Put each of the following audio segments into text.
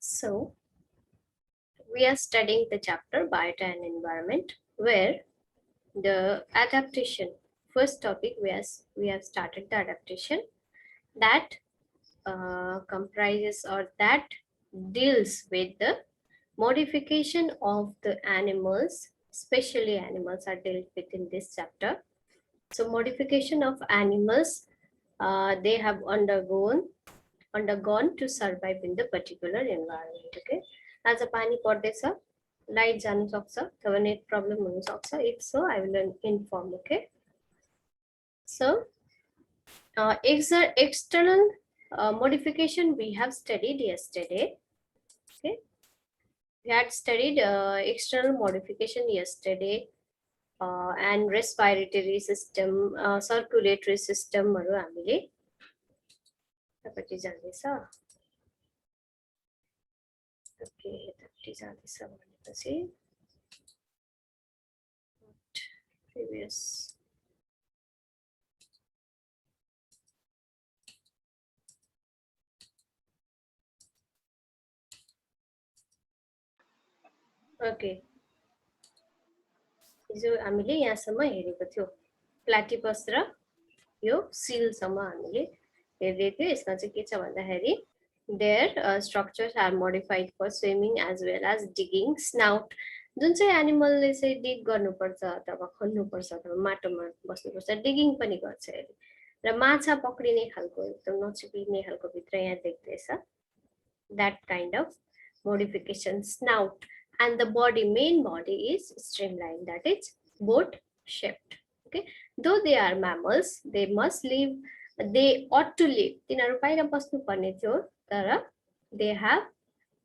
So we are studying the chapter Biota and Environment, where the adaptation, first topic we have started the adaptation that comprises or that deals with the modification of the animals, especially animals are dealt with in this chapter. So modification of animals, they have undergone to survive in the particular environment. Okay, as a pani pardesa, light janu sakcha, अथवा net problem हुन सक्छ. If so, I will inform. Okay, so external modification we have studied yesterday. Okay, we had studied external modification yesterday, and respiratory system, circulatory system हरु हामीले तपाईले जान्दैछ. Okay, यतापट्टि जाँदैछ भनेपछि previous okay, हिजो हामीले यहाँसम्म हेरेको थियो प्लाटिपस र यो सीलसम्म हामीले हेर्दै थियो. यसमा चाहिँ के छ भन्दाखेरि their structures are modified for swimming as well as digging. Snout जुन चाहिँ एनिमलले चाहिँ डिग गर्नुपर्छ अथवा खन्नुपर्छ अथवा माटोमा बस्नुपर्छ, डिगिङ पनि गर्छ यसले. र माछा पक्रिने खालको एकदम नचिपिने खालको भित्र यहाँ देख्दैछ. That kind of modification. Snout and the body, main body is streamlined, that is boat shaped. Okay, though they are mammals, they must live, they ought to live, तिनीहरु बाहिर बस्नु पर्ने थियो, तर they have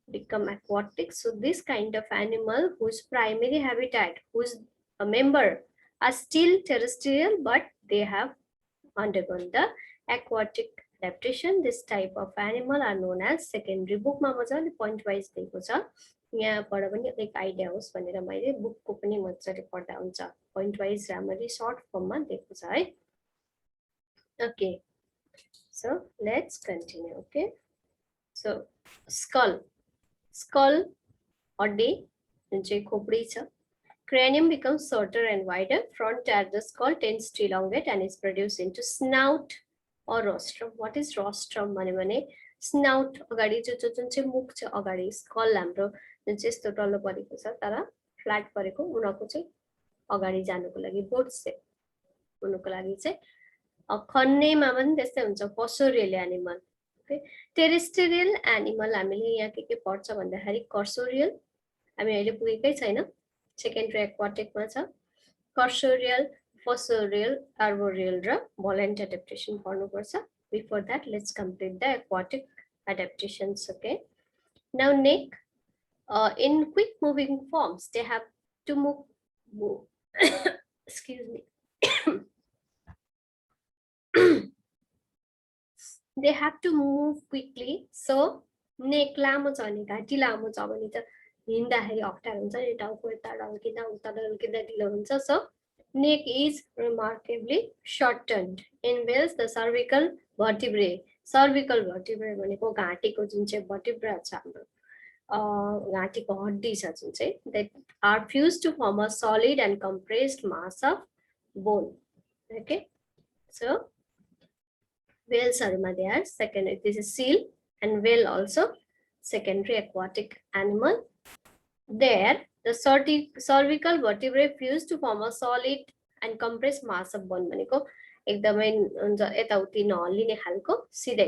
become aquatic. So this kind of animal whose primary habitat, whose a member are still terrestrial, but they have undergone the aquatic adaptation. This type of animal are known as secondary. Book मा मजाले point wise दिएको छ, यहाँबाट पनि एक idea होस् भनेर मैले बुकको पनि मजाले पढ्दा हुन्छ. Point wise राम्ररी short form मा दिएको छ है. Okay, so let's continue. Okay, so skull hadi जुन चाहिँ खोपडी छ. Cranium becomes shorter and wider. Front at the skull tends to elongate and is produced into snout or rostrum. What is rostrum? भने snout अगाडि जुन चाहिँ मुख छ अगाडि, skull हाम्रो जुन चाहिँ यस्तो डल्लो परेको छ तर फ्ल्याट परेको, उनको चाहिँ अगाडि जानुको लागि बोट सेप हुनुको लागि चाहिँ खन्नेमा पनि त्यस्तै हुन्छ. Cursorial animal. Okay, terrestrial animal हामीले यहाँ के पढ्छ भन्दाखेरि cursorial हामी अहिले पुगेकै छैन, सेकेन्डरी एक्वाटिकमा छ. Cursorial, fossorial, arboreal र volant adaptation पढ्नुपर्छ. Before that, let's complete the aquatic adaptations. Okay, now neck, in quick moving forms they have to move excuse me they have to move quickly. So neck लामो छ भने, घाँटी लामो छ भने त हिँड्दाखेरि अप्ठ्यारो हुन्छ नि, टाउको यता ढल्किँदा उता ढल्किँदा ढिलो हुन्छ. So neck is remarkably shortened. In whales, the cervical vertebrae भनेको घाँटीको जुन चाहिँ vertebra छ हाम्रो, घाँटीको हड्डी छ जुन चाहिँ, that are fused to form a solid and compressed mass of bone. Okay, so whales are there. Second, this is seal and whale also secondary aquatic animal. There, the cervical vertebrae fused to form a solid and compressed mass of bone. भनेको एकदमै यताउति नहल्लिने खालको सिधै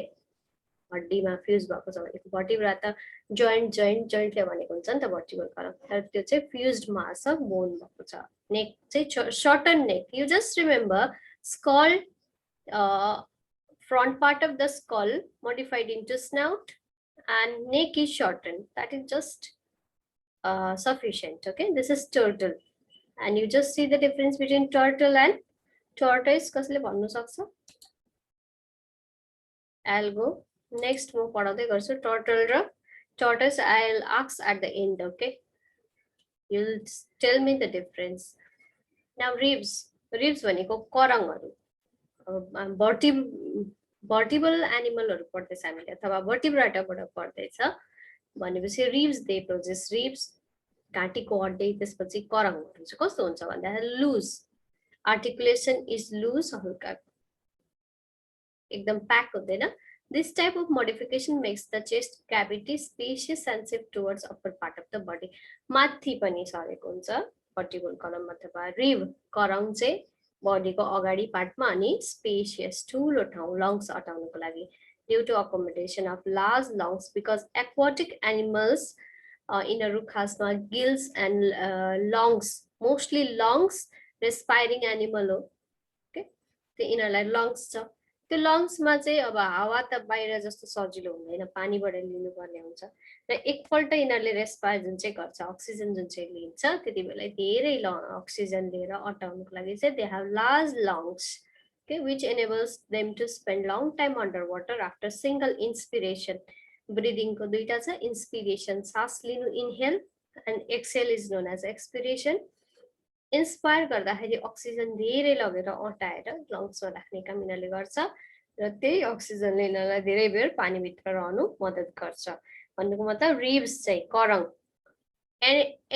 हड्डीमा fuse भएको छ भनेको. भर्टिब्रा त जोइन्टले भनेको हुन्छ नि त भर्टिबल कलम, तर त्यो चाहिँ फ्युज्ड मास अफ बोन भएको छ. नेक चाहिँ shorten neck. You just remember skull, front part of the skull modified into snout and neck is shortened. That is just sufficient. Okay, this is turtle and you just see the difference between turtle and tortoise. कसले भन्नु सक्छ? I'll go next म पढाउँदै गर्छु turtle र tortoise. I'll ask at the end. Okay, you'll tell me the difference. Now ribs भनेको करङहरु, भर्टिबल एनिमलहरु पढ्दैछ हामीले अथवा भर्टिब्राटाबाट पढ्दैछ. भनेपछि रिब्स दे प्रोड्युस रिब्स घाँटीको हड्डी त्यसपछि करङहरु चाहिँ कस्तो हुन्छ भन्दाखेरि लुज आर्टिकुलेसन इज लुज हल्का एकदम प्याक हुँदैन This type of modification makes the chest cavity spacious and shift towards upper part of the body. माथि पनि सरेको हुन्छ vertebral column अथवा rib करङ चाहिँ बडीको अगाडि पार्टमा अनि स्पेसियस ठुलो ठाउँ lungs हटाउनको लागि due to accommodation of large lungs because aquatic animals यिनीहरू खासमा gills and lungs mostly lungs respiring animal हो ओके त्यो यिनीहरूलाई lungs छ त्यो लङ्समा चाहिँ अब हावा त बाहिर जस्तो सजिलो हुँदैन पानीबाट लिनुपर्ने हुन्छ र एकपल्ट यिनीहरूले रेस्पायर जुन चाहिँ गर्छ अक्सिजन जुन चाहिँ लिन्छ त्यति बेला धेरै अक्सिजन लिएर अटाउनको लागि चाहिँ they have large lungs okay which enables them to spend long time underwater after single inspiration breathing को दुईटा छ inspiration सास लिनु inhale and exhale is known as expiration inspire गर्दाखेरि अक्सिजन धेरै लगेर अटाएर लङ्समा राख्ने काम यिनीहरूले गर्छ र त्यही अक्सिजनले यिनीहरूलाई धेरै बेर पानीभित्र रहनु मद्दत गर्छ भन्नुको मतलब रिब्स चाहिँ करङ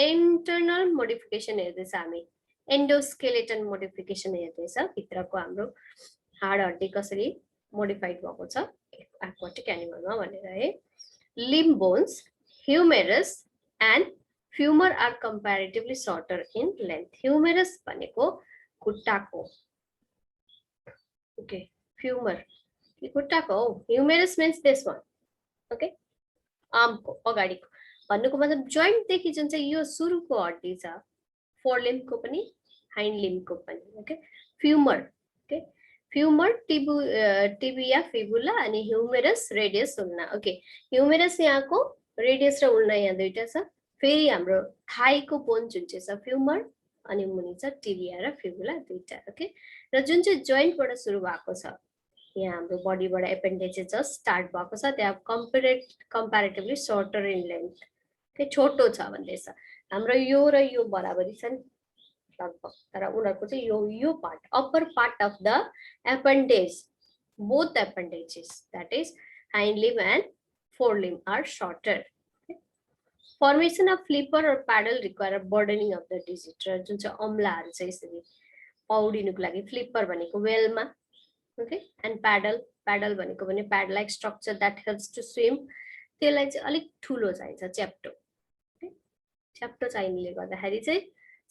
इन्टर्नल मोडिफिकेसन हेर्दैछ हामी एन्डोस्केलेटन मोडिफिकेसन हेर्दैछ भित्रको हाम्रो हाड हड्डी कसरी मोडिफाइड भएको छ एक्वाटिक एनिमलमा भनेर है limb bones humerus and Femur are comparatively shorter in length. Humerus भनेको खुट्टाको okay femur यो खुट्टाको हो humerus means this one okay आर्मको अगाडिको भन्नुको मतलब जोइन्ट देखि जुन चाहिँ यो सुरुको हड्डी छ फोर लिम्बको पनि हाइन्ड लिम्बको पनि okay femur okay femur tibia fibula अनि humerus radius ulna okay humerus यहाँको radius र ulna यहाँ दुईटा छ फेरि हाम्रो थाइको बोन जुन चाहिँ छ फ्युमर अनि मुनि छ टिबिया र फिबुला दुईटा ओके र जुन चाहिँ जोइन्टबाट सुरु भएको छ यहाँ हाम्रो बडीबाट एपेन्डेजेस जस्ट स्टार्ट भएको छ त्यहाँ कम्प्यारेटिभली सर्टर इन लेन्थ के छोटो छ भन्दैछ हाम्रो यो र यो बराबरी छन् लगभग तर उनीहरुको चाहिँ यो part upper part of the appendage both appendages that is hind limb and fore limb are shorter Formation of flipper or paddle require a burdening of the digit र जुन चाहिँ अम्लाहरु चाहिँ यसरी पौडिनुको लागि फ्लिपर भनेको वेलमा ओके एन्ड प्याडल भनेको पनि pad like structure that helps to swim त्यसलाई चाहिँ अलिक ठुलो चाहिन्छ च्याप्टो ओके च्याप्टो चाहिनुले गर्दाखेरि चाहिँ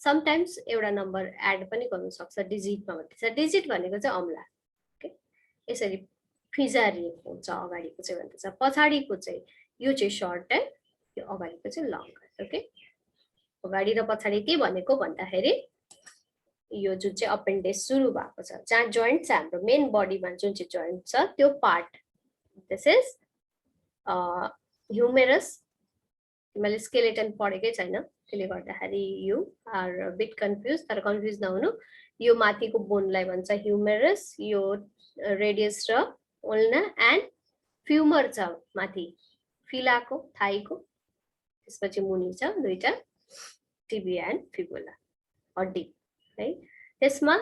समटाइम्स एउटा नम्बर एड पनि गर्न सक्छ डिजिटमा भन्दैछ डिजिट भनेको चाहिँ अम्ला ओके यसरी फिजारिएको हुन्छ अगाडिको चाहिँ भन्दैछ पछाडीको चाहिँ यो चाहिँ सर्ट है यो अगाडिको चाहिँ लङ ओके अगाडि र पछाडी के भनेको भन्दाखेरि यो जुन चाहिँ अपेन्डेज सुरु भएको छ जहाँ जोइन्ट छ हाम्रो मेन बडीमा जुन चाहिँ जोइन्ट छ त्यो पार्ट दिस इज ह्युमेरस मैले स्केलेटन पढेकै छैन त्यसले गर्दाखेरि यु आर बिट कन्फ्युज तर कन्फ्युज नहुनु यो माथिको बोनलाई भन्छ ह्युमेरस यो रेडियस र उल्ना एन्ड फ्युमर छ माथि फिलाको थाइको त्यसपछि मुनि छ दुईटा टिबिया एन्ड फिबुला हड्डी है त्यसमा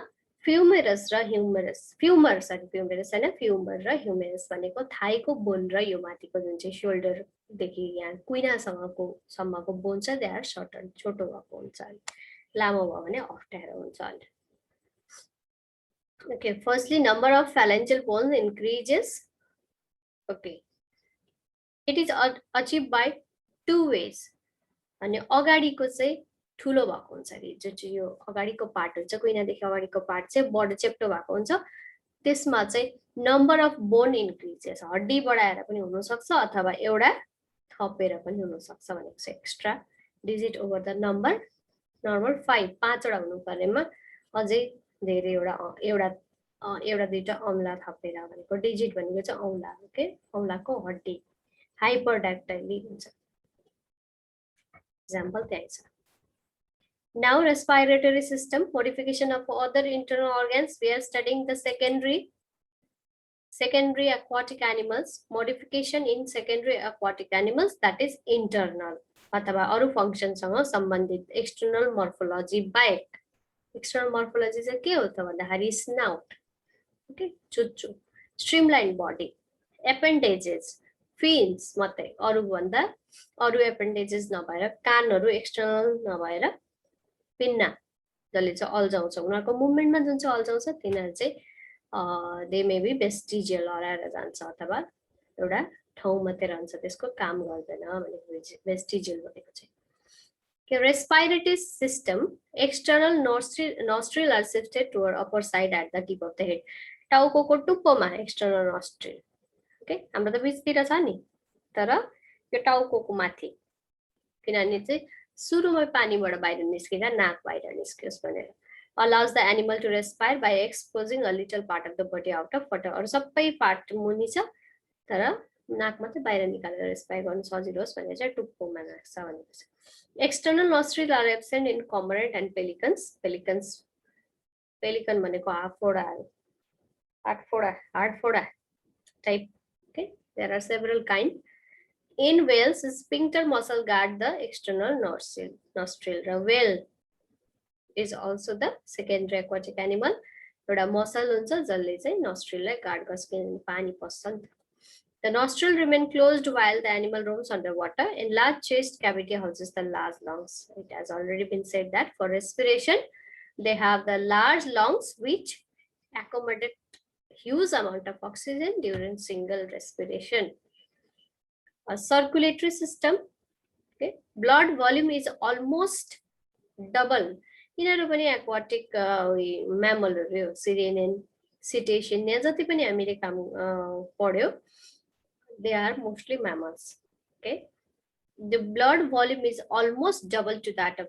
फ्युमेरस र ह्युमेरस फ्युमर हैन फ्युमर र ह्युमेरस भनेको थाइको बोन र यो माथिको जुन चाहिँ शोल्डर देखि यहाँ कुइनासम्मको बोन छ दे आर सर्टर छोटो भएको हुन्छ लामो भयो भने अप्ठ्यारो हुन्छ okay firstly number of phalangeal bones increases okay it is achieved by two ways अनि अगाडिको चाहिँ ठुलो भएको हुन्छ रे जो चाहिँ यो अगाडिको पार्ट हुन्छ कुइनादेखि अगाडिको पार्ट चाहिँ बड चेप्टो भएको हुन्छ त्यसमा चाहिँ नम्बर अफ बोन इन्क्रिजेस हड्डी बढाएर पनि हुन सक्छ अथवा एउटा थपेर पनि हुन सक्छ भनेको चाहिँ extra digit over the number normal 5 वटा हुनु पर्नेमा अझै धेरै एउटा दुईटा अम्ला थपेर भनेको डिजिट भनेको चाहिँ औंला ओके औंलाको हड्डी हाइपरडाक्टाइली हुन्छ example there is now respiratory system modification of other internal organs we are studying the secondary aquatic animals modification in secondary aquatic animals that is internal अथवा अरु फंक्शन सँग सम्बन्धित external morphology बाहेक external morphology चाहिँ के हो त भन्दाखेरि snout okay चुच्चो streamlined body appendages फिन्स मात्रै, अरु भन्दा अरु एपेन्डेजेस नभएर, कानहरु एक्सटर्नल नभएर पिन्ना जसले चाहिँ अल्झाउँछ, उनीहरूको मुभमेन्टमा जुन चाहिँ अल्झाउँछ तिनीहरू चाहिँ दे मे बी भेस्टिजियल, हराएर जान्छ अथवा एउटा ठाउँ मात्रै रहन्छ, त्यसको काम गर्दैन भनेको भेस्टिजियल भनेको चाहिँ। Okay, respiratory system, external nostril are shifted toward upper side at the tip of the head. टाउकोको टुप्पोमा external nostril. Okay, हाम्रो त बिचतिर छ नि, तर यो टाउकोको माथि, किनभने चाहिँ सुरुमै पानीबाट बाहिर निस्किँदा नाक बाहिर निस्कियोस् भनेर। Allows the animal to respire by exposing a little part of the body out of water. अरु सबै पार्ट मुनि छ, तर नाक मात्रै बाहिर निकालेर रेस्पायर गर्न सजिलो होस् भनेर चाहिँ टुप्पोमा राख्छ भनेको छ। External nostrils are absent in cormorant and pelicans. Pelican भनेको हार्डफोडा type. Okay, there are several kinds. In whales, sphincter muscle guard the external nostril. The whale is also the secondary aquatic animal. एउटा muscle हुन्छ जसले चाहिँ nostril लाई guard गर्छ, किनभने पानी पस्छ नि त। The nostril remain closed while the animal roams underwater. Enlarged chest cavity houses the large lungs. It has already been said that for respiration, they have the large lungs which accommodate huge amount of oxygen during single respiration. A circulatory system, okay, blood volume is almost double. यिनीहरू पनि aquatic mammal हो, sirenian, cetacean, यहाँ जति पनि हामीले काम पढ्यो, they are mostly mammals. Okay, the blood volume is almost double to that of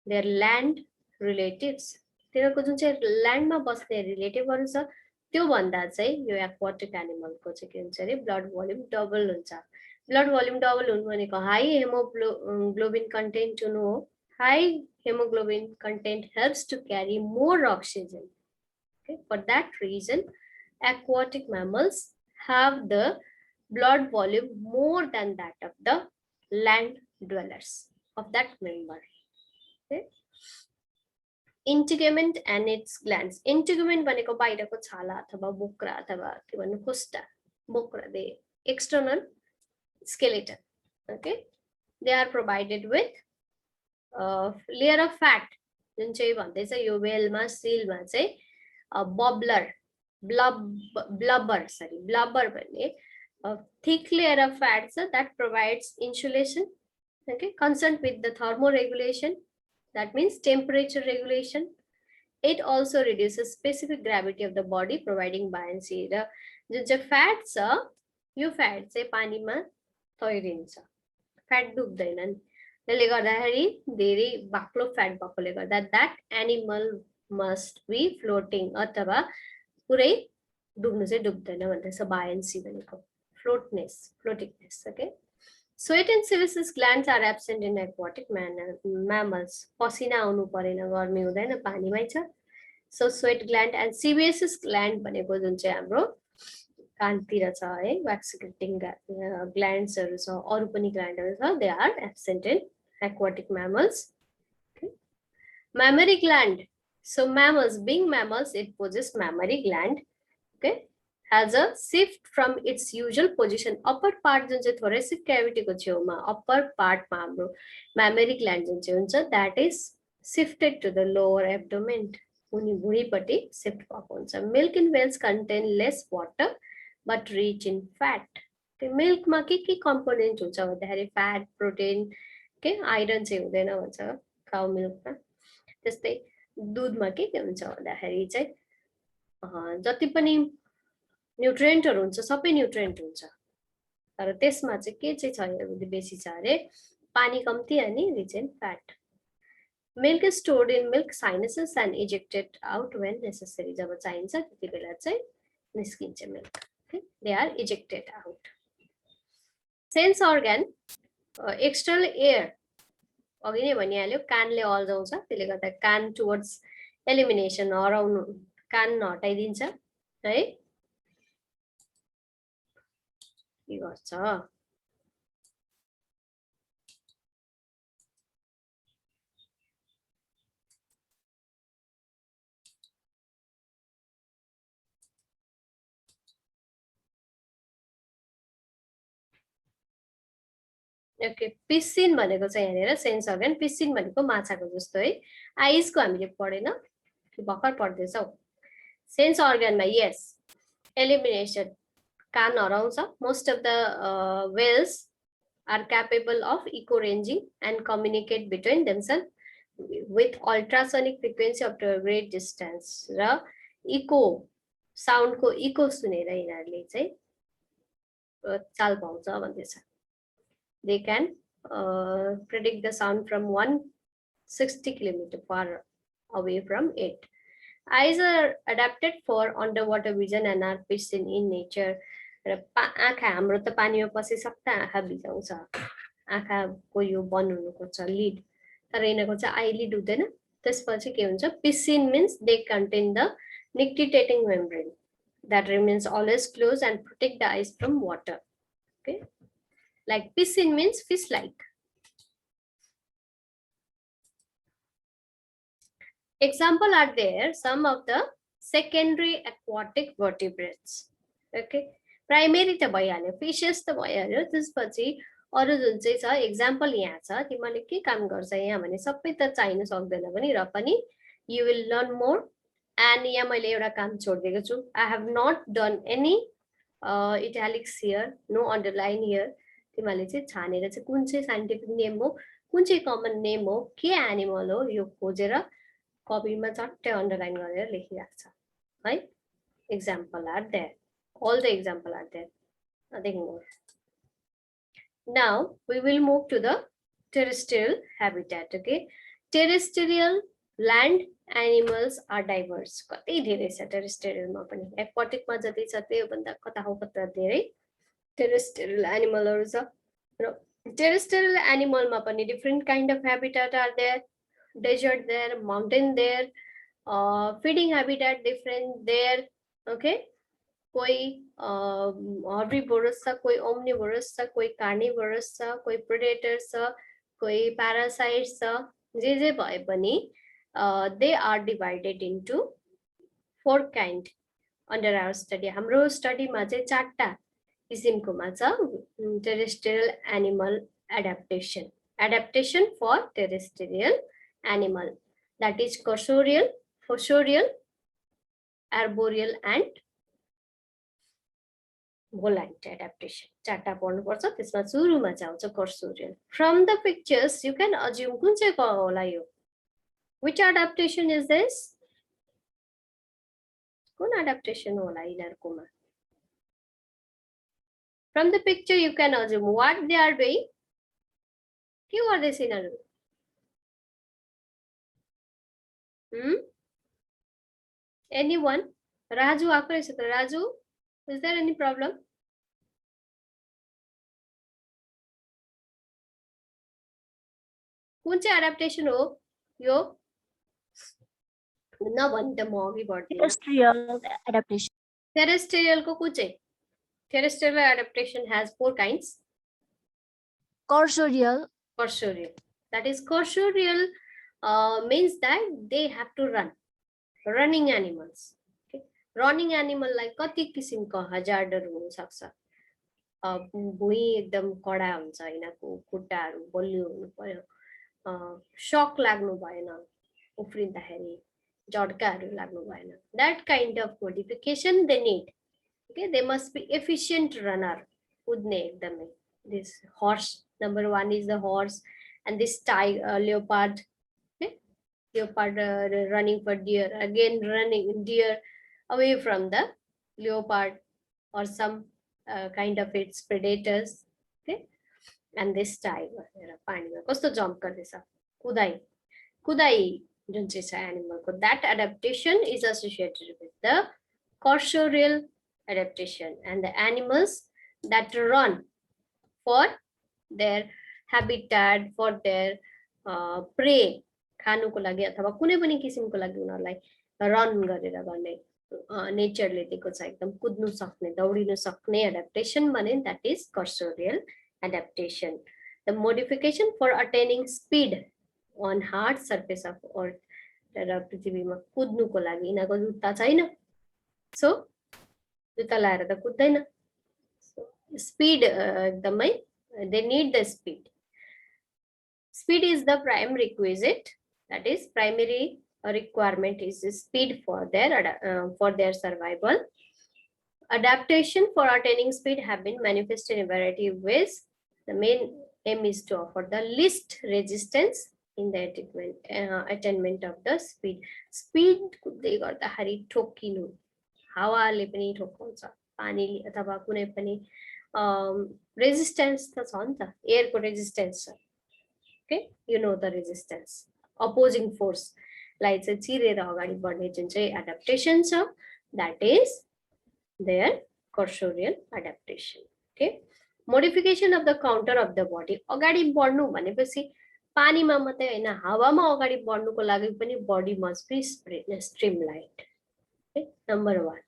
their land relatives. तिनीहरूको जुन चाहिँ ल्यान्डमा बस्ने रिलेटिभहरू छ त्यो भन्दा चाहिँ यो एक्वाटिक एनिमलको चाहिँ के हुन्छ अरे ब्लड भोल्युम डबल हुन्छ। ब्लड भोल्युम डबल हुनु भनेको हाई हेमोग्लोबिन कन्टेन्ट हुनु हो। High hemoglobin content helps to carry more oxygen. Okay, for that reason, aquatic mammals have the blood volume more than that of the land dwellers of that member. Okay. Integument and its glands. Integument भनेको बाहिरको छाला अथवा बोक्रा अथवा के भन्नु खोस्टा, बोक्रा, the external skeleton. Okay, they are provided with layer of fat. जुन चाहिँ भन्दैछ यो whale-मा, seal-मा चाहिँ blubber भन्ने thick layer of fat that provides insulation, okay, concerned with the thermoregulation, that means temperature regulation. It also reduces specific gravity of the body, providing buoyancy. र जुन चाहिँ fat छ यो fat चाहिँ पानीमा तैरिन्छ, fat डुब्दैन नि, त्यसले गर्दाखेरि धेरै बाक्लो फ्याट भएकोले गर्दा that animal must be floating अथवा पुरै डुब्नु चाहिँ डुब्दैन भन्दैछ। buoyancy भनेको floatingness. Okay, sweat and sebaceous glands are absent in aquatic mammals. पसिना आउनु परेन, गर्मी हुँदैन, पानीमै छ। So sweat gland and sebaceous gland भनेको जुन चाहिँ हाम्रो कानतिर छ है, wax secreting glandsहरु छ, अरु पनि ग्ल्यान्डहरु छ, they are absent in aquatic mammals. Okay. Mammary gland. So mammals, being mammals, it possesses mammary gland. Okay, has a shift from its usual position. Upper part जुन चाहिँ thoracic cavity को छेउमा upper part मा हाम्रो mammary gland जुन चाहिँ हुन्छ, that is shifted to the lower abdomen. उनी भुँडीपट्टि shift भएको हुन्छ. Milk in whales contain less water but rich in fat. Okay, milk मा के component हुन्छ भन्दाखेरि fat, protein, के आइरन चाहिँ हुँदैन भन्छ काउ मिल्कमा। त्यस्तै दूधमा के हुन्छ भन्दाखेरि चाहिँ जति पनि न्युट्रिएन्टहरु हुन्छ सबै न्युट्रिएन्ट हुन्छ, तर त्यसमा चाहिँ के चाहिँ छ बेसी छ अरे पानी कम्ती अनि rich in fat. Milk is stored in milk sinuses and ejected out when necessary, जब चाहिन्छ त्यति बेला चाहिँ निस्किन्छ milk. They are ejected out. Sense organ, external ear, अघि नै भनिहाल्यो कानले अल्झाउँछ, त्यसले गर्दा कान टुवर्ड्स एलिमिनेसन, हराउनु, कान हटाइदिन्छ है, के गर्छ ओके पिसिन भनेको चाहिँ यहाँनिर सेन्स अर्गन पिसिन भनेको माछाको जस्तो है आइसको हामीले पढेन कि भर्खर पढ्दैछौ सेन्स अर्गनमा यस एलिमिनेसन कान हराउँछ most of the whales are capable of echo ranging and communicate between themself with ultrasonic frequency of the great distance र इको साउन्डको इको सुनेर यिनीहरूले चाहिँ चाल पाउँछ भन्दैछ they can predict the sound from 160 kilometers far away from it. Eyes are adapted for underwater vision and are piscine in nature. आँखा हाम्रो त पानीमा पसिसक्दा आँखा भिजाउँछ आँखाको यो बनाउनुको छ लिड तर यिनीहरूको चाहिँ आई लिड हुँदैन त्यसपछि के हुन्छ पिसिन means they contain the nictitating membrane that remains always closed and protect the eyes from water. Okay. Like piscine means fish-like. Example are there some of the secondary aquatic vertebrates. Okay, primary त भइहाल्यो fishes त भइहाल्यो त्यसपछि अरु जुन चाहिँ छ example यहाँ छ तिमीले के काम गर्छ यहाँ भने सबै त चाहिन सक्दैन पनि र पनि you will learn more and यहाँ मैले एउटा काम छोड्दिएको छु I have not done any italics here no underline here तिमीले चाहिँ छानेर चाहिँ कुन चाहिँ साइन्टिफिक नेम हो कुन चाहिँ कमन नेम हो के एनिमल हो यो खोजेर कपीमा चट्टै अन्डरलाइन गरेर लेखिराख्छ है example are there all the example are there nothing more now we will move to the terrestrial habitat okay terrestrial land animals are diverse कतै धेरै छ terrestrial मा पनि aquatic मा जति छ त्यो भन्दा कता हो कता धेरै terrestrial animal terrestrial animal ma pani different kind of habitat are there desert there mountain there feeding habitat different there okay koi herbivorous cha koi omnivorous cha koi carnivorous cha koi predators cha koi parasites cha je bhaye pani they are divided into 4 kind under our study hamro study ma chai charta किसिमकोमा छ terrestrial animal adaptation for terrestrial animal that is cursorial fossorial arboreal and volant adaptation चारटा पढ्नु पर्छ त्यसमा सुरुमा चाहिँ आउँछ cursorial from the pictures you can assume कुन चाहिँ होला यो which adaptation is this कुन adaptation होला यिनीहरुकोमा From the picture, you can assume what they are doing. What are they saying? Anyone? Raju, Raju, is there any problem? Which adaptation? Oh, yo. No one the mogi body. Terrestrial adaptation. Terrestrial ko kuche. Terrestrial adaptation has 4 kinds. Cursorial. Cursorial. That is cursorial means that they have to run. Running animals. Okay. Running animal like कति किसिमको हजार्डहरु हुन सक्छ भुइँ एकदम कडा हुन्छ यिनीहरुको खुट्टाहरु बलियो हुनु पर्यो शक लाग्नु भएन उफ्रिँदाखेरि झड्काहरु लाग्नु भएन that kind of modification they need. Okay, they must be efficient runner. This horse, number 1 is the horse, and this tiger, leopard. Okay? Leopard running for deer, again running deer away from the leopard or some kind of its predators. Okay, and this tiger, kasto jump gardecha, kudai jun chai cha animal ko that adaptation is associated with the cursorial adaptation and the animals that run for their habitat for their prey खानुको लागि अथवा कुनै पनि किसिमको लागि उनीहरुलाई run गरेर गर्ने नेचरले दिएको छ एकदम कुद्नु सक्ने दौडिनु सक्ने adaptation भने that is cursorial adaptation. The modification for attaining speed on hard surface of earth र पृथ्वीमा कुद्नुको लागि यिनीहरुको जुत्ता छैन सो जुत्ता लाएर त कुद्दैन स्पिड एकदमै They need the speed. Speed is the prime requisite. That is, primary requirement is speed for their survival. Adaptation for attaining speed have been manifested in a variety of ways. The main aim is to offer the least resistance in the attainment of the speed. Speed कुद्दै गर्दाखेरि ठोकिनु, हावाले पनि ठोकाउँछ, पानीले अथवा कुनै पनि resistance त छ नि त, एयरको रेजिस्टेन्स छ. Okay, you know the resistance, opposing force लाई चाहिँ चिरेर अगाडि बढ्ने जुन चाहिँ adaptation छ, that is their cursorial adaptation. Okay, modification of the counter of the body. अगाडि बढ्नु भनेपछि पानीमा मात्रै हैन, हावामा अगाडि बढ्नुको लागि पनि body must be streamlined. Okay, number 1,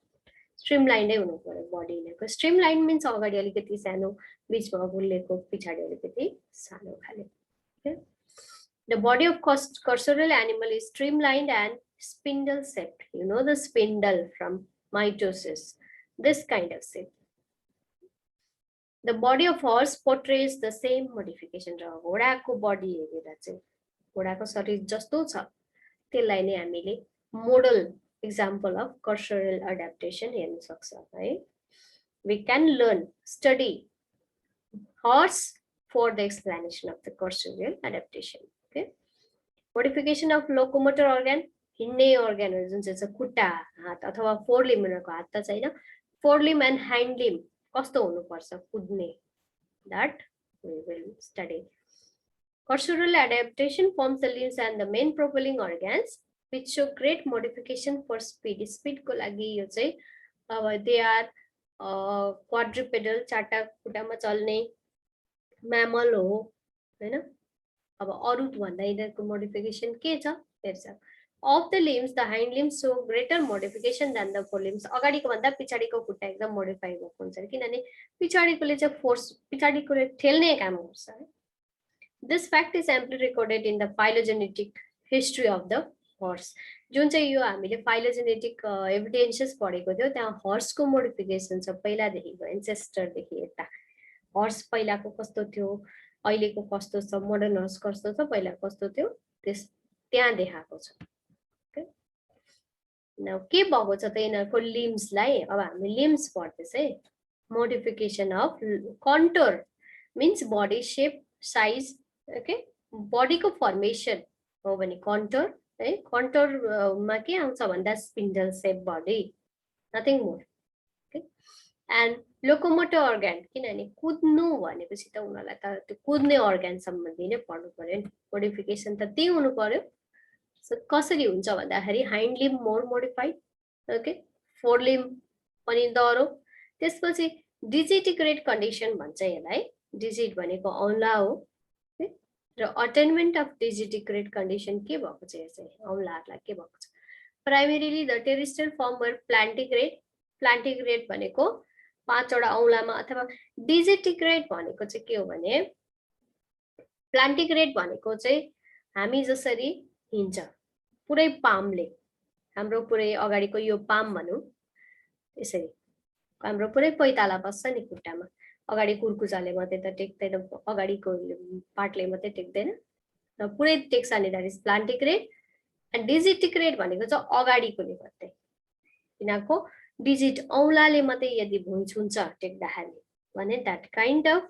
streamlined नै हुनु पर्यो body नेको. Streamlined means अगाडि अलिकति सानो, बीचमा गुल्लेको, पछाडि अलिकति सानो खाले. Okay. The body of cursorial animal is streamlined and spindle shaped. You know the spindle from mitosis. This kind of shape. The body of horse portrays the same modification. घोडाको body हेरेर चाहिँ घोडाको शरीर जस्तो छ त्यसलाई नै हामीले model example of cursorial adaptation हेर्न सक्छ है. We can study horse for the explanation of the cursorial adaptation. Okay. Modification of locomotor organ. हिँड्ने organ जुन चाहिँ छ खुट्टा, हात अथवा फोर लिम्बको हात त छैन, four limb and hind limb कस्तो हुनुपर्छ कुद्ने, that we will study. Cursorial adaptation forms the limbs and the main propelling organs which show great modification for speed. Speed को लागि यो चाहिँ अब they are quadrupedal, चारटा खुट्टामा चल्ने mammal हो हैन. अब अरु भन्दा यिनीहरुको मोडिफिकेसन के छ हेर्छ. Of the limbs, the hind limbs show greater modification than the forelimbs. अगाडिको भन्दा पछाडिको खुट्टा एकदम मोडिफाई भएको हुन्छ किनभने पछाडिकोले चाहिँ फोर्स, पछाडिकोले ठेल्ने काम गर्छ है. This fact is amply recorded in the phylogenetic history of the horse. जुन चाहिँ यो हामीले phylogenetic evidences पढेको थियो त्यहाँ हर्सको मोडिफिकेसन छ पहिलादेखिको, एन्सेस्टर देखि यता. हर्स पहिलाको कस्तो थियो, अहिलेको कस्तो छ, मोडर्न हर्स कस्तो छ, पहिला कस्तो थियो, त्यस त्यहाँ देखाएको छ. Now के भएको छ त यिनीहरुको लिम्स लाई, अब हामी लिम्स पढ्दैछ है. Modification of contour means body shape, size. Okay, body को फर्मेसन हो भने कन्टोर है. कन्टोर मा के आउँछ भन्दा spindle shape body, nothing more. Okay, and locomotor organ किनभने कुद्नु भनेपछि त उनीहरुलाई त त्यो कुद्ने अर्गन सम्बन्धी नै पढ्नु पर्यो नि. मोडिफिकेसन त त्यही हुनु पर्यो. सो कसरी हुन्छ भन्दाखेरि hind limb more modified. Okay, fore limb पनि दह्रो. त्यसपछि डिजिटिग्रेट कन्डिसन भन्छ यसलाई. डिजिट भनेको औंला हो र अटेनमेन्ट अफ डिजिटिग्रेट कन्डिसन के भएको छ, यसै औंलाहरुलाई के भएको छ. प्राइमेरीली द टेरेस्ट्रियल फर्म वर प्लान्टिग्रेट. प्लान्टिग्रेट भनेको पाँचवटा औंलामा, अथवा डिजिटिग्रेट भनेको चाहिँ के हो भने प्लान्टिग्रेट भनेको चाहिँ हामी जसरी हिन्छ पुरै पामले, हाम्रो पुरै अगाडिको यो पाम भनौं यसरी, हाम्रो पुरै पैताला बस्छ नि खुट्टामा. अगाडि कुर्कुचाले मात्रै त टेक्दैन, अगाडिको पार्टले मात्रै टेक्दैन र पुरै टेक्छ नि, दैट इज प्लान्टिग्रेट. एन्ड डिजिटिग्रेट भनेको चाहिँ अगाडिकोले मात्रै, यिनीहरुको डिजिट औंलाले मात्रै यदि भुइँ छुन्छ टेक्दाखेरि भने that kind of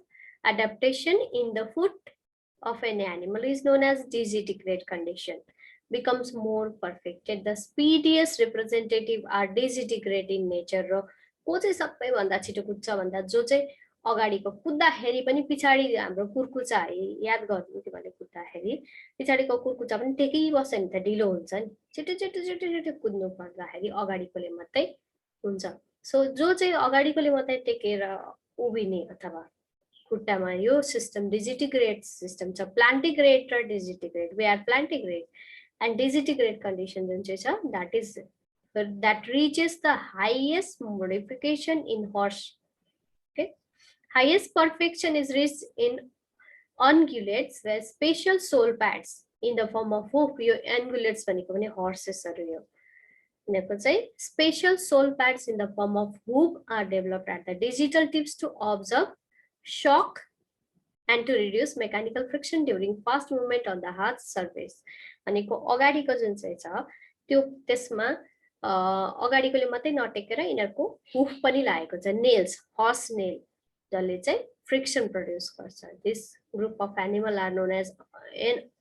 adaptation in the foot of an animal is known as digitigrade condition. Becomes more perfected. The speediest representative are digitigrade in nature. र को चाहिँ सबैभन्दा छिटो कुद्छ भन्दा जो चाहिँ अगाडिको कुद्दाखेरि पनि पछाडी हाम्रो कुर्कुचा याद गर्नु के भने कुद्दाखेरि पछाडीको कुर्कुचा पनि टेकै बस्छ नि त, ढिलो हुन्छ नि. छिटो छिटो छिटो छिटो कुद्नु पर्दाखेरि अगाडिकोले मात्रै हुन्छ. सो जो चाहिँ अगाडिकोले मात्रै टेकेर उभिने अथवा खुट्टामा यो सिस्टम डिजिटिग्रेड सिस्टम छ. प्लान्टिग्रेड र digitigrade, we are plantigrade and digitigrade condition जुन चाहिँ छ that reaches the highest modification in horse. Okay, highest perfection is reached in ungulates where special sole pads in the form of hoof. यो ungulates भनेको पनि horses-हरु हो. यिनीहरुको चाहिँ special sole pads in the form of hoof are developed at the digital tips to observe shock and to reduce mechanical friction during fast movement on the hard surface. भनेको अगाडिको जुन चाहिँ छ त्यो त्यसमा अगाडिकोले मात्रै नटेकेर यिनीहरुको हुफ पनि लागेको छ, नेल्स, हर्स नेल, जसले चाहिँ friction produce गर्छ. This group of animal are known as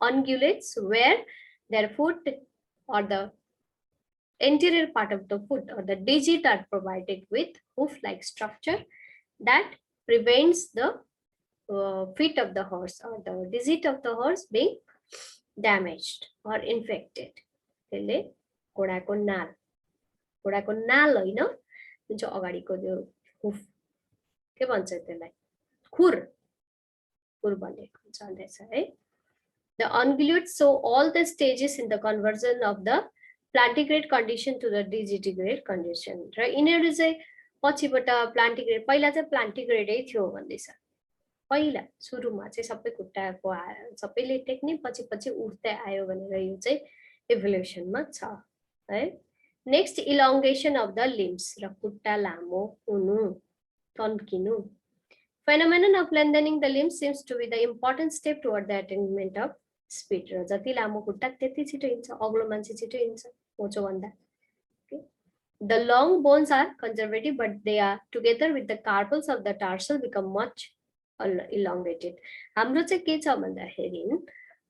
ungulates, where their foot or the anterior part of the foot or the digit are provided with hoof-like structure that prevents the feet of the horse or the digit of the horse being damaged or infected. त्यसले घोडाको नाल हैन, जुन चाहिँ अगाडिको त्यो HUF के भन्छ त्यसलाई, खुर भनेको हुन्छ रहेछ है. The ungulates show all the stages in the conversion of the plantigrade condition to the digitigrade condition. र यिनीहरु चाहिँ पछिबाट प्लान्टिग्रेड, पहिला चाहिँ प्लान्टिग्रेडै थियो भन्दैछ. पहिला सुरुमा चाहिँ सबै खुट्टाको सबैले टेक्ने, पछि उठ्दै आयो भनेर यो चाहिँ इभोल्युसनमा छ है. Next, elongation of the limbs, र खुट्टा लामो हुनु, तन्किनु. Phenomenon of lengthening the limbs seems to be the important step toward the attainment of speed. र जति लामो खुट्टा त्यति छिटो हिँड्छ, अग्लो मान्छे छिटो हिँड्छ मोचो भन्दा. The long bones are conservative, but they are together with the carpals of the tarsal become much elongated. हाम्रो चाहिँ के छ भन्दाखेरि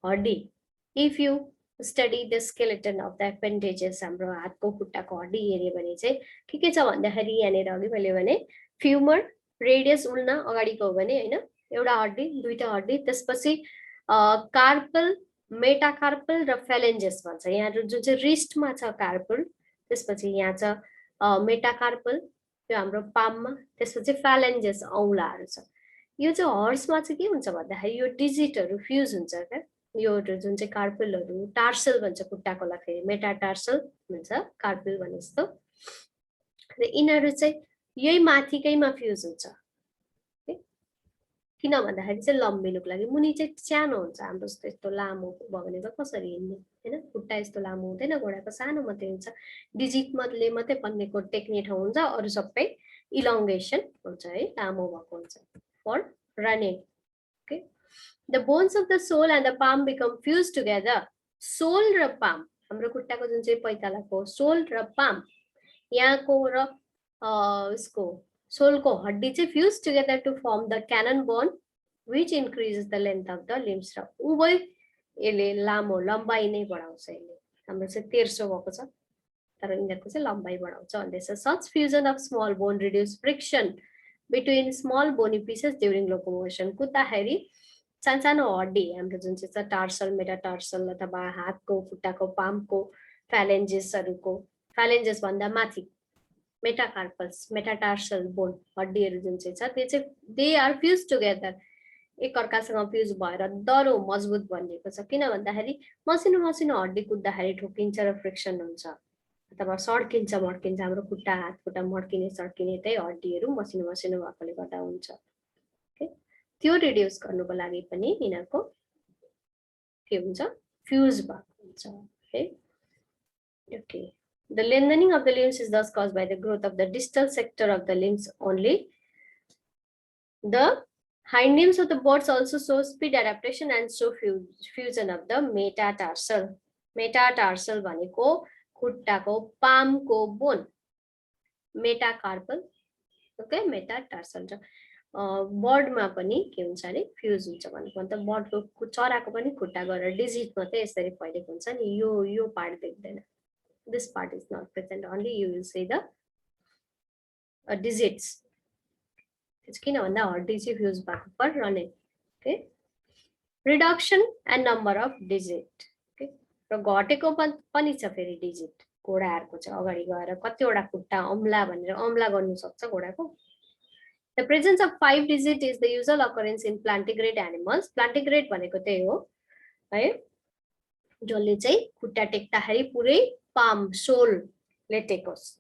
हड्डी, if you study the skeleton of the appendages, हाम्रो हातको खुट्टाको हड्डी हेर्यो भने चाहिँ के छ भन्दाखेरि यहाँनिर अघि मैले भने फ्युमर, रेडियस उल्ना अगाडिको हो भने हैन, एउटा हड्डी, दुईटा हड्डी, त्यसपछि कार्पल, मेटाकार्पल र फेलेन्जेस भन्छ. यहाँ जुन चाहिँ रिस्टमा छ कार्पल, त्यसपछि यहाँ छ मेटाकार्पल, त्यो हाम्रो पाममा, त्यसपछि फेलेन्जेस औंलाहरु छ. यो चाहिँ हर्समा चाहिँ के हुन्छ भन्दाखेरि यो डिजिटहरु फ्युज हुन्छ क्या. यो जुन चाहिँ कार्पलहरु, टार्सल भन्छ खुट्टाकोलाई, फेरि मेटाटार्सल भन्छ कार्पल भने जस्तो. र यिनीहरु चाहिँ यही माथिकैमा फ्युज हुन्छ. किन भन्दाखेरि चाहिँ लम्बिनुको लागि, मुनि चाहिँ सानो हुन्छ. हाम्रो जस्तो यस्तो लामो भयो भने त कसरी हिँड्ने हैन, खुट्टा यस्तो लामो हुँदैन, घोडाको सानो मात्रै हुन्छ. डिजिट मात्रै पन्नेको टेक्ने ठाउँ हुन्छ, अरु सबै इलोंगेसन हुन्छ है, लामो भएको हुन्छ for running. Okay, the bones of the sole and the palm become fuse together. Sole र पाम, हाम्रो खुट्टाको जुन चाहिँ पैतालाको सोल र पाम, यहाँको र इसको सोलको हड्डी चाहिँ fuse together to form the cannon bone which increases the length of the limbs. र उभय यसले लामो लम्बाइ नै बढाउँछ. यसले हाम्रो चाहिँ तेर्सो भएको छ तर यिनीहरुको चाहिँ लम्बाइ बढाउँछ भन्दैछ. Such fusion of small bone reduce friction between small bony pieces during locomotion. कुद्दाखेरि सानो हड्डी हाम्रो जुन चाहिँ छ टार्सल, मेटाटार्सल अथवा हातको, खुट्टाको, पामको, फ्यालेन्जेसहरुको, फ्यालेन्जेस भन्दा माथि मेटाकार्पल्स, मेटाटार्सल बोन हड्डीहरु जुन चाहिँ छ त्यो चाहिँ दे आर फ्युज टुगेदर, एक अर्कासँग फ्युज भएर दरो मजबुत बनिएको छ. किन भन्दाखेरि मसिनो हड्डी कुद्दाखेरि ठोकिन्छ र फ्रिक्सन हुन्छ अथवा सड्किन्छ, मड्किन्छ. हाम्रो खुट्टा, हात खुट्टा मड्किने सड्किने त्यही हड्डीहरु मसिनो भएकोले गर्दा हुन्छ. ओके, त्यो रिड्युस गर्नुको लागि पनि यिनीहरुको के हुन्छ, फ्युज भएको हुन्छ. Okay, okay. The lengthening of the limbs is thus caused by the growth of the distal sector of the limbs only. The hind limbs of the birds also show speed adaptation and show fusion of the metatarsal. Metatarsal भनेको खुट्टाको पामको bone, metacarpal. Okay, metatarsal र बर्डमा पनि के हुन्छ अरे fuse हुन्छ भनेको. अन्त बर्डको, चराको पनि खुट्टा गरेर डिजिट मात्रै यसरी फैलेको हुन्छ नि. यो पार्ट देख्दैन. This part is not present, only you will see the digits. It's किन भन्दा हड्डी चाहिँ फ्युज भएको for running. Okay, reduction and number of digit. Okay, र घटेको पनि छ फेरि डिजिट. घोडाहरुको चाहिँ अगाडि गएर कतिवटा खुट्टा अम्ला भनेर अम्ला गर्नु सक्छ घोडाको. The presence of 5 digit is the usual occurrence in plantigrade animals. Plantigrade भनेको त्यही हो है, जसले चाहिँ खुट्टा टेक्दाखेरि पुरै palm, sole ले टेकोस्.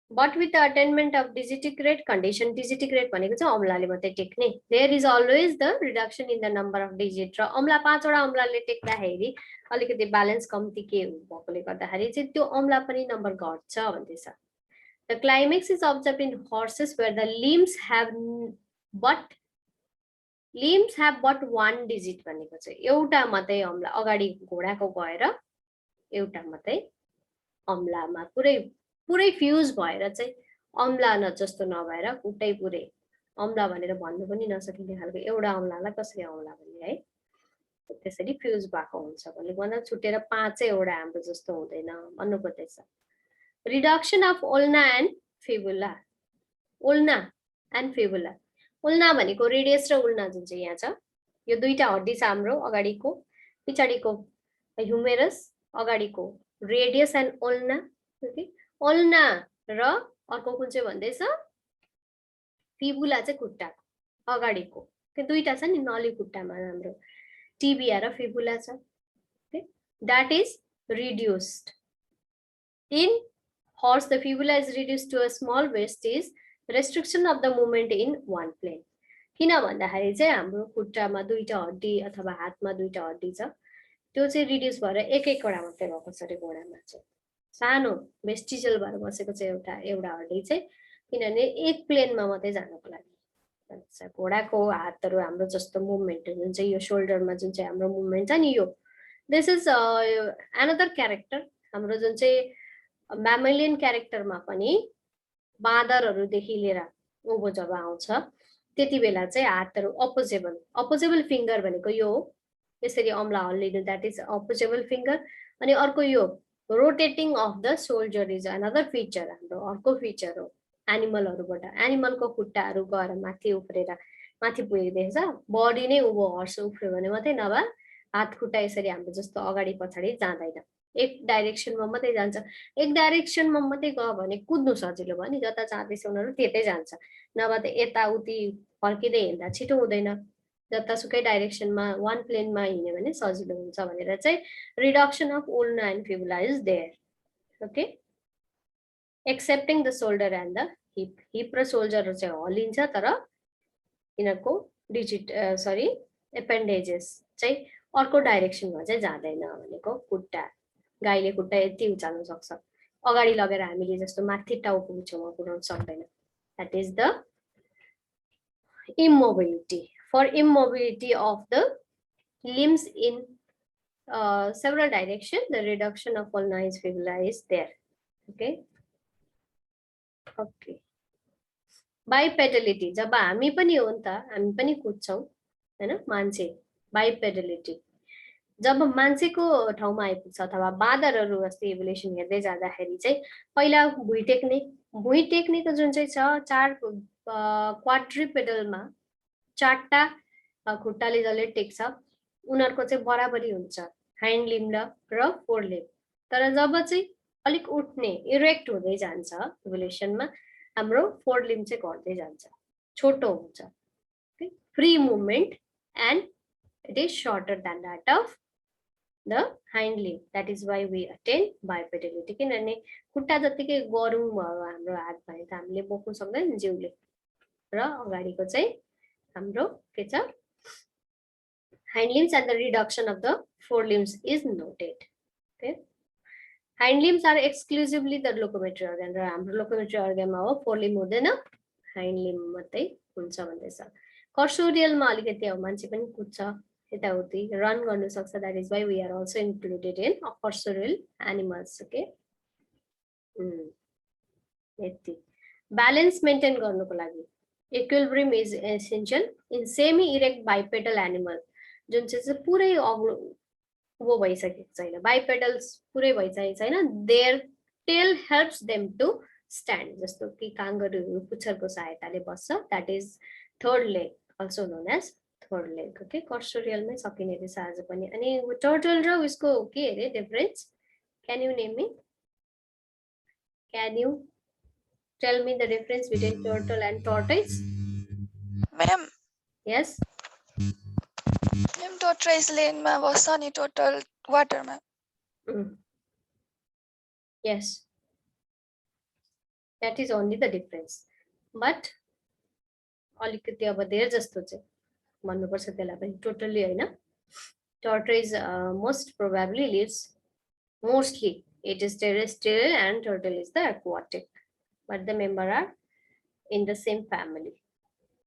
But with the attainment of digitigrade condition, digitigrade भनेको चाहिँ अम्लाले मात्रै टेक्ने. There is always the reduction in the number of digit. र अम्ला 5 वटा अम्लाले टेक्दाखेरि अलिकति ब्यालेन्स कम्ती के भएकोले गर्दाखेरि चाहिँ त्यो अम्ला पनि नम्बर घट्छ भन्दैछ. The climax is observed in horses where the limbs have but limbs have but one digit भनेको चाहिँ एउटा मात्रै अम्ला अगाडि घोडाको गएर एउटा मात्रै अम्लामा पुरै फ्युज भएर चाहिँ अम्ला जस्तो नभएर खुट्टै पुरै अम्ला भनेर भन्नु पनि नसकिने खालको एउटा अम्लालाई कसरी अम्ला भन्ने है त्यसरी फ्युज भएको हुन्छ भने भन्दा छुटेर पाँचैवटा हाम्रो जस्तो हुँदैन भन्नु खोज्दैछ reduction of ulna and fibula ulna and fibula ulna भनेको रेडियस र उल्ना जुन चाहिँ यहाँ छ यो दुईटा हड्डी छ हाम्रो अगाडिको पछाडिको ह्युमेरस अगाडिको रेडियस एन्ड ओल्ना ओके ओल्ना र अर्को कुन चाहिँ भन्दैछ फिबुला चाहिँ खुट्टाको अगाडिको के दुईटा छ नि नली खुट्टामा हाम्रो टिबिया र फिबुला छ okay that is reduced in horse the fibula is reduced to a small waist is restriction of the movement in one plane किन भन्दाखेरि चाहिँ हाम्रो खुट्टामा दुईटा हड्डी अथवा हातमा दुईटा हड्डी छ त्यो चाहिँ रिड्युस भएर एकवटा मात्रै भएको छ रे घोडामा चाहिँ सानो वेस्टिजल भएर बसेको चाहिँ एउटा हड्डी चाहिँ किनभने एक प्लेनमा मात्रै जानको लागि घोडाको हातहरू हाम्रो जस्तो मुभमेन्ट जुन चाहिँ यो सोल्डरमा जुन चाहिँ हाम्रो मुभमेन्ट छ नि यो दिस इज अनदर क्यारेक्टर हाम्रो जुन चाहिँ म्यामेलियन क्यारेक्टरमा पनि बाँदरहरूदेखि लिएर उँभो जब आउँछ त्यति बेला चाहिँ हातहरू अपोजेबल फिङ्गर भनेको यो हो यसरी amla हल्लिनु that is opposable finger अनि अर्को यो rotating of the soldier is another feature हाम्रो अर्को फिचर हो एनिमलहरूबाट एनिमलको खुट्टाहरू गएर माथि उफ्रेर माथि पुगेको बडी नै उँभो हर्स उफ्रियो भने मात्रै नभए हात खुट्टा यसरी हाम्रो जस्तो अगाडि पछाडि जाँदैन एक डाइरेक्सनमा मात्रै जान्छ एक डाइरेक्सनमा मात्रै गयो भने कुद्नु सजिलो भयो नि जता जाँदैछ उनीहरू त्यतै जान्छ नभए त यताउति फर्किँदै हिँड्दा छिटो हुँदैन जतासुकै डाइरेक्सनमा वान प्लेनमा हिँड्यो भने सजिलो हुन्छ भनेर चाहिँ reduction of ulna and fibula is there okay excepting the shoulder and the hip र सोल्जर चाहिँ हल्लिन्छ तर यिनीहरूको डिजिट एपेन्डेजेस चाहिँ अर्को डाइरेक्सनमा चाहिँ जाँदैन भनेको खुट्टा गाईले खुट्टा यति उचाल्न सक्छ अगाडि लगेर हामीले जस्तो माथि टाउको छेउमा पुर्याउन सक्दैन that is the immobility for immobility of the limbs in several directions the reduction of ulna is fibula is there okay bipedality जब हामी पनि हो नि त हामी पनि कुद्छौं हैन मान्छे bipedality जब मान्छेको ठाउँमा आइपुग्छ अथवा बाँदरहरू अस्ति इभोल्युसन हेर्दै जाँदाखेरि चाहिँ पहिला भुइँ टेक्नेको जुन चाहिँ छ चार क्वाड्रिपेडलमा चारटा खुट्टाले जसले टेक्छ उनीहरूको चाहिँ बराबरी हुन्छ ह्यान्ड लिम्ब र फोर लिम्ब तर जब चाहिँ अलिक उठ्ने इरेक्ट हुँदै जान्छ इभोल्युसनमा हाम्रो फोर लिम्ब चाहिँ घट्दै जान्छ छोटो हुन्छ free movement and it is shorter than that of the hind limb that is why we attain bipedality किनभने खुट्टा जतिकै गरौँ हाम्रो हात भने त हामीले बोक्नु सक्दैन जिउले र अगाडिको चाहिँ हाम्रो के छ hind limbs and the reduction of the forelimbs is noted okay hind limbs are exclusively the locomotory organ र हाम्रो locomotory organ मा हो forelimb हुँदैन hind limb मात्रै हुन्छ भन्दैछ cursorial मा अलिकति हो मान्छे पनि कुद्छ यताउति रन गर्न सक्छ that is why we are also included in cursorial animals okay यति ब्यालेन्स मेन्टेन गर्नको लागि equilibrium is essential in semi erect bipedal animal जुन चाहिँ पुरै उभो भइसकेको छैन बाइपेडल्स पुरै भइसकेको छैन their tail helps them to stand जस्तो कि काङ्गरुहरू पुच्छरको सहायताले बस्छ that is third leg also known as third leg okay कर्सोरियलमै सकिने रहेछ आज पनि अनि टर्टल र उसको के अरे difference can you name me can you tell me the difference between turtle and tortoise ma'am yes ma'am tortoise लेनमा बस्छ नि टर्टल वाटरमा yes that is only the difference but अलिकति अब धेरै जस्तो चाहिँ भन्नुपर्छ त्यसलाई पनि टोटली हैन tortoise most probably lives mostly it is terrestrial and turtle is the aquatic but the member are in the same family